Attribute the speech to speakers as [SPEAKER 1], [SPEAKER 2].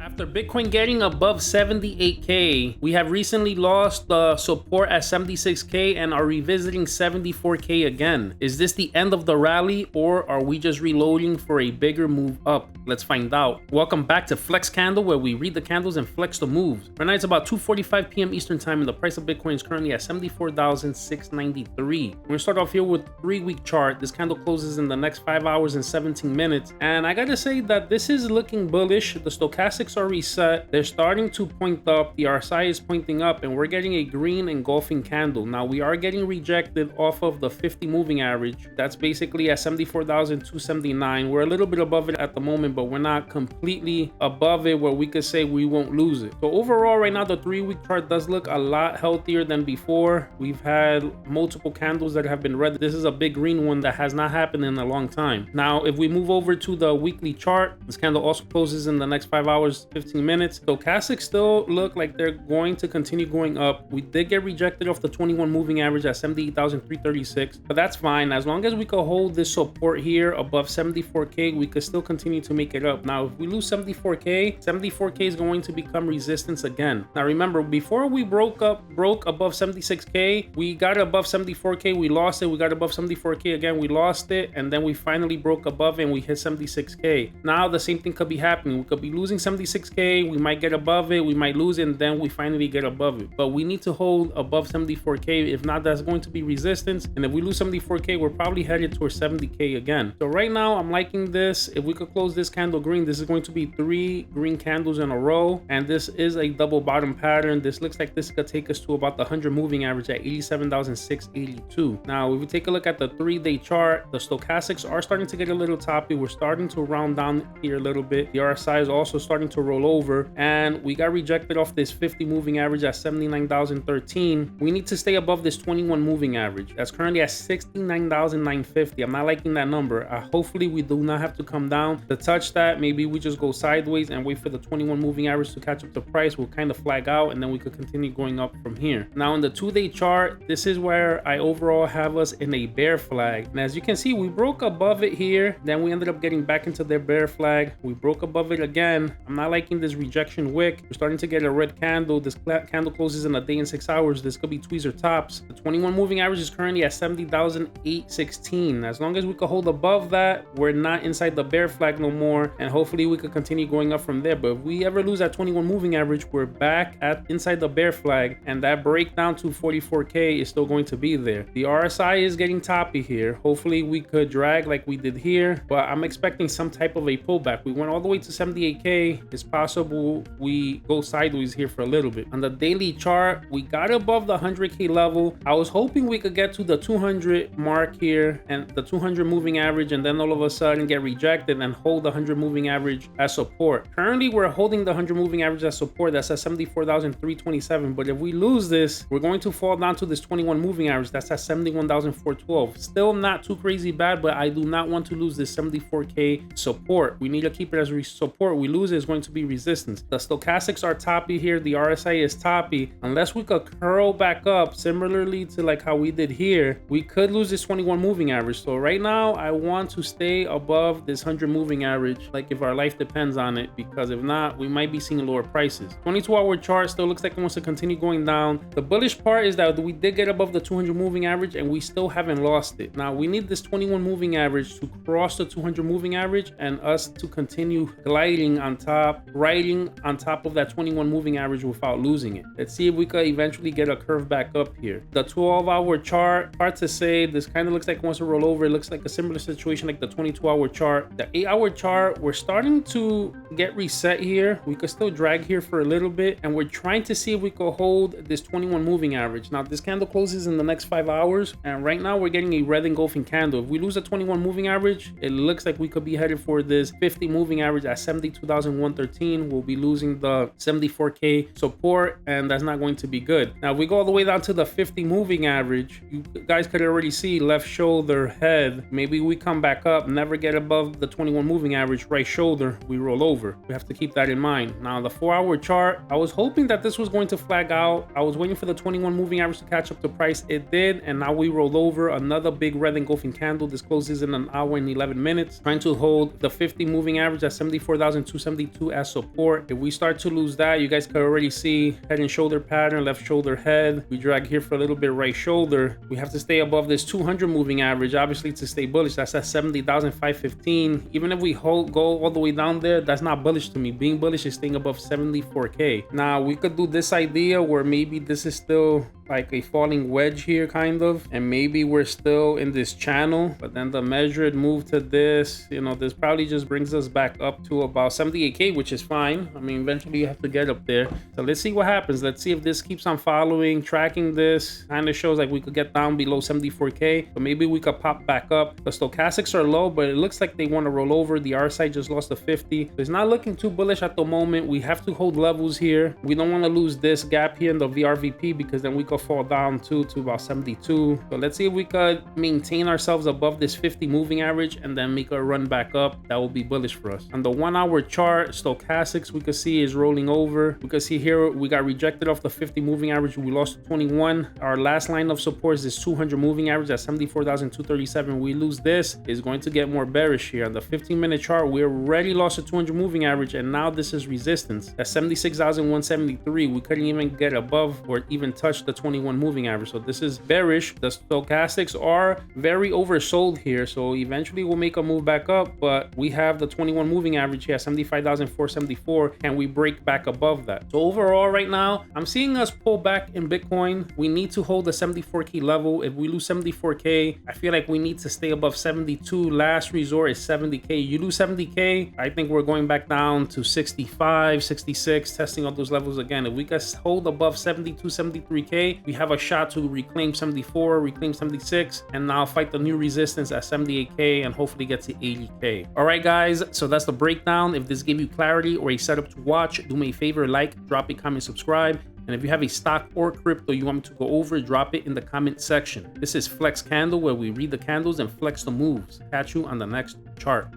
[SPEAKER 1] After Bitcoin getting above 78K, we have recently lost the support at 76K and are revisiting 74K again. Is this the end of the rally, or are we just reloading for a bigger move up? Let's find out. Welcome back to Flex Candle, where we read the candles and flex the moves. Right now it's about 2:45 p.m. Eastern time and the price of Bitcoin is currently at 74,693. We're gonna start off here with 3-week chart. This candle closes in the next 5 hours and 17 minutes. And I gotta say that this is looking bullish. The stochastics are reset. They're starting to point up. The RSI is pointing up and we're getting a green engulfing candle. Now we are getting rejected off of the 50 moving average. That's basically at 74,279. We're a little bit above it at the moment, but we're not completely above it where we could say we won't lose it. So overall right now the 3-week chart does look a lot healthier than before. We've had multiple candles that have been red. This is a big green one that has not happened in a long time. Now if we move over to the weekly chart, this candle also closes in the next 5 hours 15 minutes. Stochastics still look like they're going to continue going up. We did get rejected off the 21 moving average at 78,336, but that's fine. As long as we could hold this support here above 74K, we could still continue to make it up. Now if we lose 74K is going to become resistance again. Now remember, before we broke above 76K, we got above 74K, we lost it. We got above 74K again, we lost it, and then we finally broke above it and we hit 76K. Now the same thing could be happening. We could be losing 76K, we might get above it, we might lose it, and then we finally get above it. But we need to hold above 74K. If not, that's going to be resistance, and if we lose 74K, we're probably headed towards 70K again. So right now I'm liking this. If we could close this candle green, this is going to be 3 green candles in a row, and this is a double bottom pattern. This looks like this could take us to about the 100 moving average at 87,682. Now if we take a look at the 3-day chart, the stochastics are starting to get a little toppy. We're starting to round down here a little bit. The RSI is also starting to roll over, and we got rejected off this 50 moving average at 79,013. We need to stay above this 21 moving average. That's currently at 69,950. I'm not liking that number. Hopefully we do not have to come down to touch that. Maybe we just go sideways and wait for the 21 moving average to catch up the price. We'll kind of flag out and then we could continue going up from here. Now in the 2-day chart, this is where I overall have us in a bear flag. And as you can see, we broke above it here. Then we ended up getting back into their bear flag. We broke above it again. I'm not liking this rejection wick. We're starting to get a red candle. This candle closes in a day and 6 hours. This could be tweezer tops. The 21 moving average is currently at 70,816. As long as we could hold above that, we're not inside the bear flag no more, and hopefully we could continue going up from there. But if we ever lose that 21 moving average, we're back at inside the bear flag, and that breakdown to 44K is still going to be there. The RSI is getting toppy here. Hopefully we could drag like we did here, but I'm expecting some type of a pullback. We went all the way to 78K. It's possible we go sideways here for a little bit. On the daily chart, we got above the 100K level. I was hoping we could get to the 200 mark here and the 200 moving average, and then all of a sudden get rejected and hold the 100 moving average as support. Currently we're holding the 100 moving average as support. That's at 74,327. But if we lose this, we're going to fall down to this 21 moving average. That's at 71,412. Still not too crazy bad, but I do not want to lose this 74K support. We need to keep it as support. We lose it, it's going to be resistance. The stochastics are toppy here. The RSI is toppy. Unless we could curl back up similarly to like how we did here, we could lose this 21 moving average. So right now I want to stay above this 100 moving average, like if our life depends on it, because if not, we might be seeing lower prices. 22-hour chart still looks like it wants to continue going down. The bullish part is that we did get above the 200 moving average and we still haven't lost it. Now we need this 21 moving average to cross the 200 moving average and us to continue gliding on top, riding on top of that 21 moving average without losing it. Let's see if we could eventually get a curve back up here. The 12-hour chart, hard to say. This kind of looks like it wants to roll over. It looks like a similar situation like the 22-hour chart. The 8-hour chart, we're starting to get reset here. We could still drag here for a little bit, and we're trying to see if we could hold this 21 moving average. Now this candle closes in the next 5 hours, and right now we're getting a red engulfing candle. If we lose a 21 moving average, it looks like we could be headed for this 50 moving average at 72,113. We'll be losing the 74K support, and that's not going to be good. Now if we go all the way down to the 50 moving average, you guys could already see left shoulder, head. Maybe we come back up, never get above the 21 moving average, right shoulder, we roll over. We have to keep that in mind. Now the 4-hour chart, I was hoping that this was going to flag out. I was waiting for the 21 moving average to catch up to price. It did, and now we rolled over. Another big red engulfing candle. This closes in an hour and 11 minutes, trying to hold the 50 moving average at 74,272 as support. If we start to lose that, you guys could already see head and shoulder pattern, left shoulder head. We drag here for a little bit, right shoulder. We have to stay above this 200 moving average, obviously, to stay bullish. That's at 70,515. Even if we go all the way down there, that's not bullish to me. Being bullish is staying above 74K. Now we could do this idea where maybe this is still like a falling wedge here, kind of, and maybe we're still in this channel, but then the measured move to this, you know, this probably just brings us back up to about 78K, which is fine. I mean, eventually you have to get up there. So let's see what happens. Let's see if this keeps on following. Tracking this kind of shows like we could get down below 74K, but maybe we could pop back up. The stochastics are low, but it looks like they want to roll over. The RSI just lost a 50. So it's not looking too bullish at the moment. We have to hold levels here. We don't want to lose this gap here in the VRVP, because then we could fall down to about 72. So let's see if we could maintain ourselves above this 50 moving average and then make a run back up. That will be bullish for us. On the 1 hour chart, stochastics we could see is rolling over. We could see here we got rejected off the 50 moving average. We lost to 21. Our last line of support is this 200 moving average at 74,237. We lose this, is going to get more bearish here. On the 15-minute chart, we already lost a 200 moving average, and now this is resistance at 76,173. We couldn't even get above or even touch the 21 moving average. So this is bearish. The stochastics are very oversold here, so eventually we'll make a move back up, but we have the 21 moving average here, 75,474. Can we break back above that? So overall right now, I'm seeing us pull back in Bitcoin. We need to hold the 74K level. If we lose 74K, I feel like we need to stay above 72. Last resort is 70K. You lose 70K, I think we're going back down to 65, 66, testing all those levels again. If we can hold above 72, 73K, we have a shot to reclaim 74, reclaim 76, and now fight the new resistance at 78K and hopefully get to 80K. All right, guys, so that's the breakdown. If this gave you clarity or a setup to watch, do me a favor, like, drop a comment, subscribe. And if you have a stock or crypto you want me to go over, drop it in the comment section. This is Flex Candle, where we read the candles and flex the moves. Catch you on the next chart.